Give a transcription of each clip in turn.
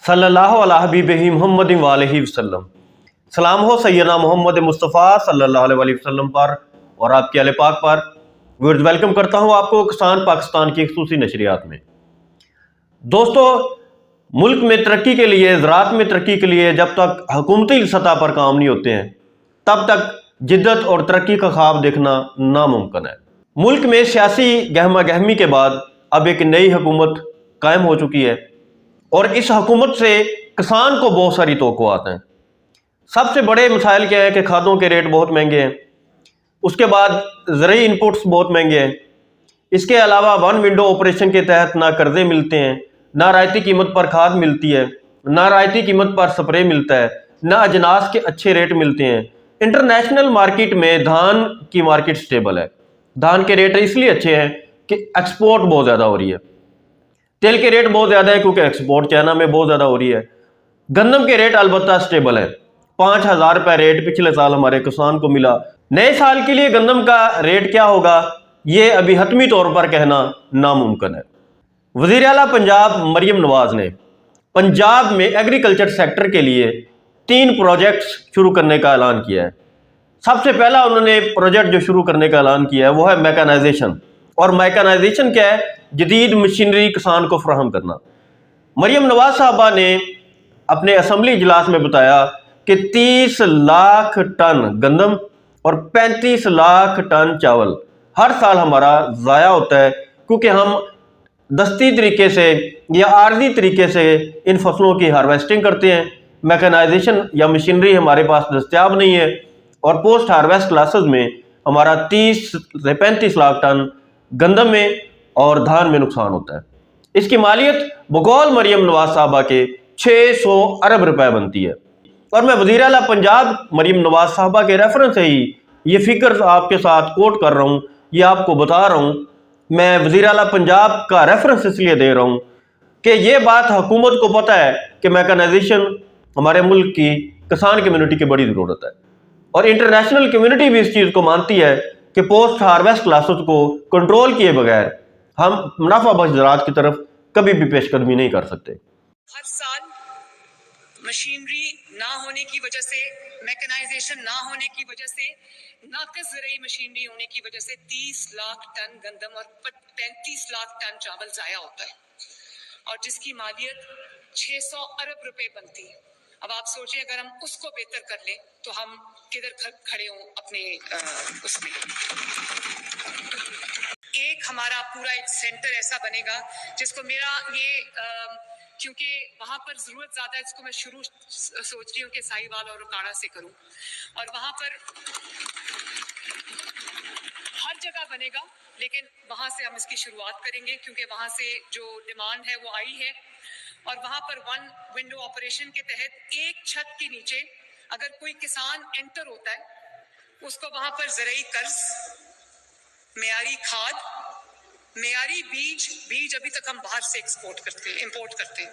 सल्लल्लाहु अला हबीबिही मुहम्मद वालैहि वसल्लम। सलाम हो सैयदना मोहम्मद मुस्तफ़ा सल्लल्लाहु अलैहि वसल्लम पर और आपके अहले पाक पर। व्यूअर्स, वेलकम करता हूं आपको किसान पाकिस्तान की खसूसी नशरियात में। दोस्तों, मुल्क में तरक्की के लिए, ज़राअत में तरक्की के लिए जब तक हुकूमती सतह पर काम नहीं होते हैं तब तक जिद्दत और तरक्की का ख्वाब देखना नामुमकिन है। मुल्क में सियासी गहमा गहमी के बाद अब एक नई हुकूमत कायम हो चुकी है और इस हुकूमत से किसान को बहुत सारी तवक्कुआत हैं। सबसे बड़े मसाइल क्या है कि खादों के रेट बहुत महंगे हैं, उसके बाद ज़रूरी इनपुट्स बहुत महंगे हैं, इसके अलावा वन विंडो ऑपरेशन के तहत ना कर्जे मिलते हैं, ना रायती कीमत पर खाद मिलती है, ना रायती कीमत पर स्प्रे मिलता है, ना अजनास के अच्छे रेट मिलते हैं। इंटरनेशनल मार्केट में धान की मार्केट स्टेबल है। धान के रेट इसलिए अच्छे हैं कि एक्सपोर्ट बहुत ज़्यादा हो रही है। तेल के रेट बहुत ज़्यादा है क्योंकि एक्सपोर्ट चाइना में बहुत ज़्यादा हो रही है। गंदम के रेट अलबत्ता स्टेबल है। 5,000 रुपये रेट पिछले साल हमारे किसान को मिला। नए साल के लिए गंदम का रेट क्या होगा ये अभी हतमी तौर पर कहना नामुमकिन है। वज़ीर आला पंजाब मरियम नवाज ने पंजाब में एग्रीकल्चर सेक्टर के लिए 3 प्रोजेक्ट्स शुरू करने का ऐलान किया है। सबसे पहला उन्होंने प्रोजेक्ट जो शुरू करने का ऐलान किया है वो है मैकेनाइजेशन। और मैकेनाइजेशन क्या है? जदीद मशीनरी किसान को फराहम करना। मरियम नवाज साहबा ने अपने असम्बली इजलास में बताया कि 30 लाख टन गंदम और 35 लाख टन चावल हर साल हमारा ज़ाया होता है क्योंकि हम दस्ती तरीके से या आर्जी तरीके से इन फसलों की हार्वेस्टिंग करते हैं। मैकेनाइजेशन या मशीनरी हमारे पास दस्तियाब नहीं है और पोस्ट हार्वेस्ट क्लासेस में हमारा 30 से 35 लाख टन गंदम में और धान में नुकसान होता है। इसकी मालियत बकौल मरियम नवाज साहबा के 600 अरब रुपए बनती है। और मैं वज़ीर आला पंजाब मरियम नवाज साहबा के रेफरेंस से ही ये फिगर्स आपके साथ कोट कर रहा हूँ, ये आपको बता रहा हूँ। मैं वज़ीर आला पंजाब का रेफरेंस इसलिए दे रहा हूँ कि ये बात हुकूमत को पता है कि मैकेनाइजेशन हमारे मुल्क की किसान कम्युनिटी की बड़ी ज़रूरत है और इंटरनेशनल कम्युनिटी भी इस चीज़ को मानती है कि पोस्ट हार्वेस्ट क्लासेस को कंट्रोल किए बगैर हम मुनाफा बख्श ज़राअत की तरफ कभी भी पेशकदमी नहीं कर सकते। हर साल मशीनरी ना होने की वजह से, मैकेनाइजेशन ना होने की वजह से, नाक़िस ज़रूरी मशीनरी होने की वजह से 30 लाख टन गंदम और 35 लाख टन चावल ज़ाया होता है और जिसकी मालियत 600 अरब रुपए बनती है। अब आप सोचें अगर हम उसको बेहतर कर लें तो हम किधर खड़े हों अपने उसमें। एक हमारा पूरा एक सेंटर ऐसा बनेगा जिसको मेरा ये क्योंकि वहाँ पर ज़रूरत ज़्यादा है, इसको मैं शुरू सोच रही हूँ कि साहिवाल और उकाड़ा से करूँ और वहाँ पर हर जगह बनेगा, लेकिन वहाँ से हम इसकी शुरुआत करेंगे क्योंकि वहाँ से जो डिमांड है वो आई है। और वहाँ पर वन विंडो ऑपरेशन के तहत एक छत के नीचे अगर कोई किसान एंटर होता है उसको वहाँ पर ज़रूरी कर्ज, मेयारी खाद, मेयारी बीज अभी तक हम बाहर से इंपोर्ट करते हैं।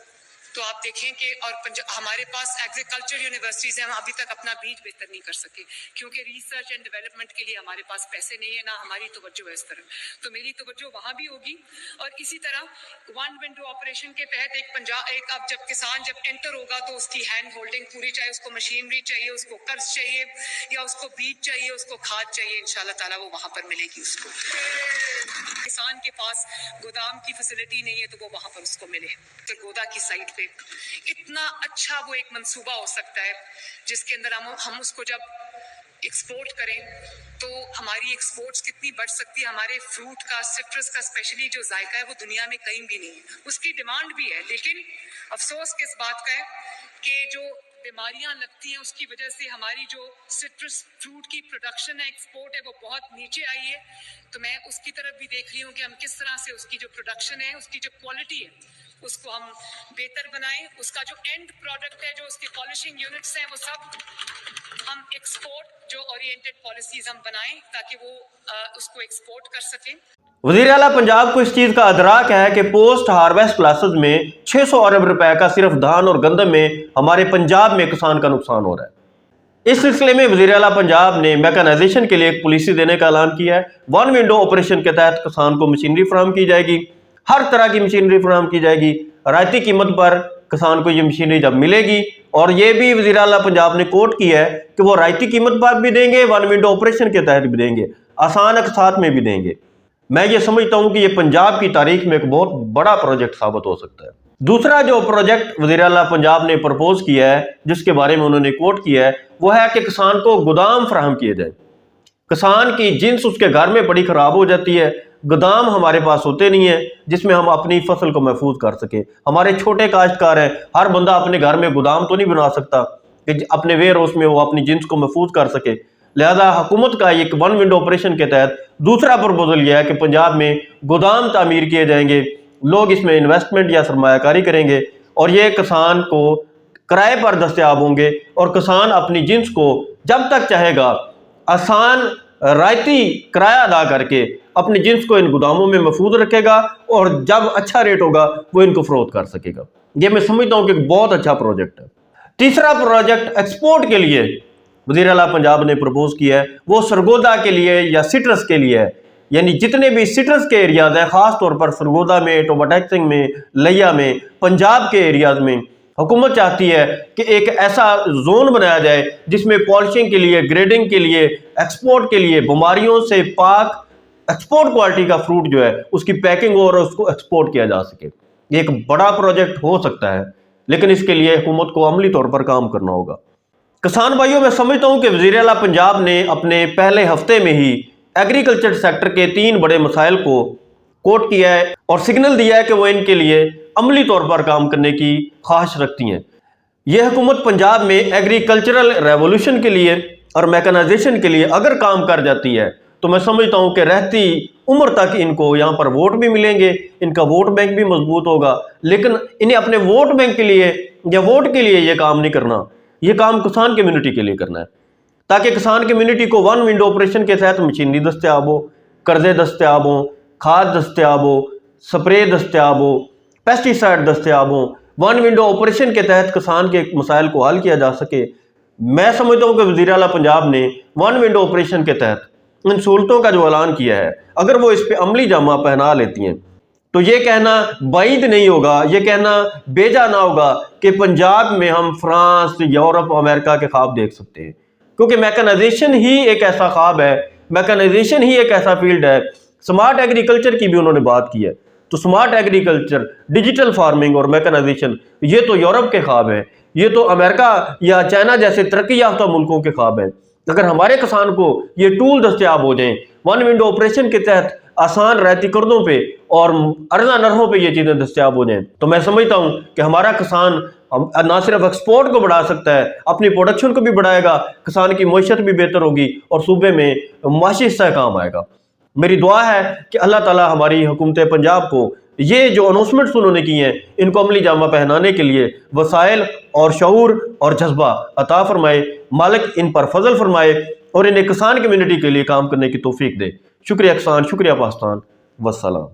तो आप देखें कि और हमारे पास एग्रीकल्चर यूनिवर्सिटीज़ हैं, हम अभी तक अपना बीज बेहतर नहीं कर सके क्योंकि रिसर्च एंड डेवलपमेंट के लिए हमारे पास पैसे नहीं है, ना हमारी तवज्जो है इस तरफ। तो मेरी तवज्जो वहाँ भी होगी। और इसी तरह वन विंडो ऑपरेशन के तहत एक अब जब किसान जब एंटर होगा तो उसकी हैंड होल्डिंग पूरी, चाहे उसको मशीनरी चाहिए, उसको कर्ज चाहिए या उसको बीज चाहिए, उसको खाद चाहिए, इंशाल्लाह ताला वो वहाँ पर मिलेगी उसको। किसान के पास गोदाम की फैसिलिटी नहीं है तो वो वहाँ पर उसको मिले तो गोदा की साइड पे इतना अच्छा वो एक मंसूबा हो सकता है जिसके अंदर हम उसको जब एक्सपोर्ट करें तो हमारी एक्सपोर्ट्स कितनी बढ़ सकती है। हमारे फ्रूट का, सिट्रस का स्पेशली जो जायका है वो दुनिया में कहीं भी नहीं है, उसकी डिमांड भी है, लेकिन अफसोस किस बात का है कि जो बीमारियां लगती हैं उसकी वजह से हमारी जो सिट्रस फ्रूट की प्रोडक्शन है, एक्सपोर्ट है, वो बहुत नीचे आई है। तो मैं उसकी तरफ भी देख रही हूँ कि हम किस तरह से उसकी जो प्रोडक्शन है, उसकी जो क्वालिटी है उसको हम बेहतर बनाएं, उसका जो एंड प्रोडक्ट है, जो उसके पॉलिशिंग यूनिट्स हैं, वो सब हम एक्सपोर्ट जो ओरिएंटेड पॉलिसीज हम बनाएं ताकि वो उसको एक्सपोर्ट कर सकें। वज़ीर आला पंजाब को इस चीज़ का अदराक है कि पोस्ट हार्वेस्ट क्लासेस में 600 अरब रुपए का सिर्फ धान और गंदम में हमारे पंजाब में किसान का नुकसान हो रहा है। इस सिलसिले में वज़ीर आला पंजाब ने मैकेनाइजेशन के लिए एक पॉलिसी देने का ऐलान किया है। वन विंडो ऑपरेशन के तहत किसान को मशीनरी फराहम की जाएगी, हर तरह की मशीनरी फराहम की जाएगी, रायती कीमत पर किसान को ये मशीनरी जब मिलेगी, और ये भी वज़ीर आला पंजाब ने कोट किया है कि वो रायती कीमत पर भी देंगे, वन विंडो ऑपरेशन के तहत भी देंगे, आसान अकसात में भी देंगे। मैं ये समझता हूँ कि ये पंजाब की तारीख में एक बहुत बड़ा प्रोजेक्ट साबित हो सकता है। दूसरा जो प्रोजेक्ट वज़ीर आला पंजाब ने प्रपोज किया है, जिसके बारे में उन्होंने कोट किया है, वो है कि किसान को गोदाम फराहम किए जाए। किसान की जिन्स उसके घर में बड़ी ख़राब हो जाती है, गोदाम हमारे पास होते नहीं है जिसमें हम अपनी फसल को महफूज कर सके। हमारे छोटे काश्तकार हैं, हर बंदा अपने घर में गोदाम तो नहीं बना सकता कि अपने वेयर हाउस में वो अपनी जिन्स को महफूज कर सके। लिहाजा हुकूमत का एक वन विंडो ऑपरेशन के तहत दूसरा प्रपोजल यह है कि पंजाब में गोदाम तामीर किए जाएंगे, लोग इसमें इन्वेस्टमेंट या सरमायाकारी करेंगे और ये किसान को किराए पर दस्तयाब होंगे, और किसान अपनी जिन्स को जब तक चाहेगा आसान रायती किराया अदा करके अपनी जिन्स को इन गोदामों में महफूज रखेगा, और जब अच्छा रेट होगा वो इनको फरोख्त कर सकेगा। ये मैं समझता हूँ कि बहुत अच्छा प्रोजेक्ट है। तीसरा प्रोजेक्ट एक्सपोर्ट के लिए वज़ीर आला पंजाब ने प्रपोज किया है, वो सरगोदा के लिए या सिट्रस के लिए है। यानी जितने भी सिट्रस के एरियाज हैं, ख़ास तौर पर सरगोदा में, टोबाटैक्सिंग में, लिया में, पंजाब के एरियाज में हुकूमत चाहती है कि एक ऐसा जोन बनाया जाए जिसमें पॉलिशिंग के लिए, ग्रेडिंग के लिए, एक्सपोर्ट के लिए बीमारियों से पाक एक्सपोर्ट क्वालिटी का फ्रूट जो है उसकी पैकिंग और उसको एक्सपोर्ट किया जा सके। ये एक बड़ा प्रोजेक्ट हो सकता है, लेकिन इसके लिए हुकूमत को अमली तौर पर काम करना होगा। किसान भाइयों, मैं समझता हूँ कि वज़ीर आला पंजाब ने अपने पहले हफ्ते में ही एग्रीकल्चर सेक्टर के 3 बड़े मसाइल को कोट किया है और सिग्नल दिया है कि वो इनके लिए अमली तौर पर काम करने की ख्वाहिश रखती हैं। यह हुकूमत पंजाब में एग्रीकल्चरल रेवोल्यूशन के लिए और मैकेनाइजेशन के लिए अगर काम कर जाती है तो मैं समझता हूँ कि रहती उम्र तक इनको यहाँ पर वोट भी मिलेंगे, इनका वोट बैंक भी मजबूत होगा। लेकिन इन्हें अपने वोट बैंक के लिए या वोट के लिए ये काम नहीं करना, ये काम किसान कम्युनिटी के लिए करना है, ताकि किसान कम्युनिटी को वन विंडो ऑपरेशन के तहत मशीनरी दस्तयाब हो, कर्जे दस्तयाब हो, खाद दस्तयाब हो, स्प्रे दस्तयाब हो, पेस्टिसाइड दस्तयाब हो। वन विंडो ऑपरेशन के तहत किसान के मसाइल को हल किया जा सके। मैं समझता हूँ कि वज़ीर आला पंजाब ने वन विंडो ऑपरेशन के तहत इन सहूलतों का जो ऐलान किया है, अगर वो इस पर अमली जामा पहना लेती हैं तो ये कहना बाइद नहीं होगा, ये कहना बेजा ना होगा कि पंजाब में हम फ्रांस, यूरोप, अमेरिका के ख्वाब देख सकते हैं। क्योंकि मैकेनाइजेशन ही एक ऐसा ख्वाब है, मैकेनाइजेशन ही एक ऐसा फील्ड है। स्मार्ट एग्रीकल्चर की भी उन्होंने बात की है, तो स्मार्ट एग्रीकल्चर, डिजिटल फार्मिंग और मैकेनाइजेशन ये तो यूरोप के ख्वाब हैं, ये तो अमेरिका या चाइना जैसे तरक्की याफ्ता मुल्कों के ख्वाब हैं। अगर हमारे किसान को ये टूल दस्तयाब हो जाएं, वन विंडो ऑपरेशन के तहत आसान रहती कर्जों पे और अर्जा नरहों पे ये चीज़ें दस्तयाब हो जाएं, तो मैं समझता हूँ कि हमारा किसान ना सिर्फ एक्सपोर्ट को बढ़ा सकता है, अपनी प्रोडक्शन को भी बढ़ाएगा, किसान की मईशत भी बेहतर होगी और सूबे में माशी इस्तेहकाम आएगा। मेरी दुआ है कि अल्लाह ताला हमारी हुकूमत पंजाब को ये जो अनाउंसमेंट्स उन्होंने की हैं इनको अमली जामा पहनाने के लिए वसाइल और शऊर और जज्बा अता फरमाए, मालिक इन पर फजल फरमाए और इन्हें किसान कम्युनिटी के लिए काम करने की तौफीक दे। शुक्रिया किसान, शुक्रिया पाकिस्तान, वस्सलाम।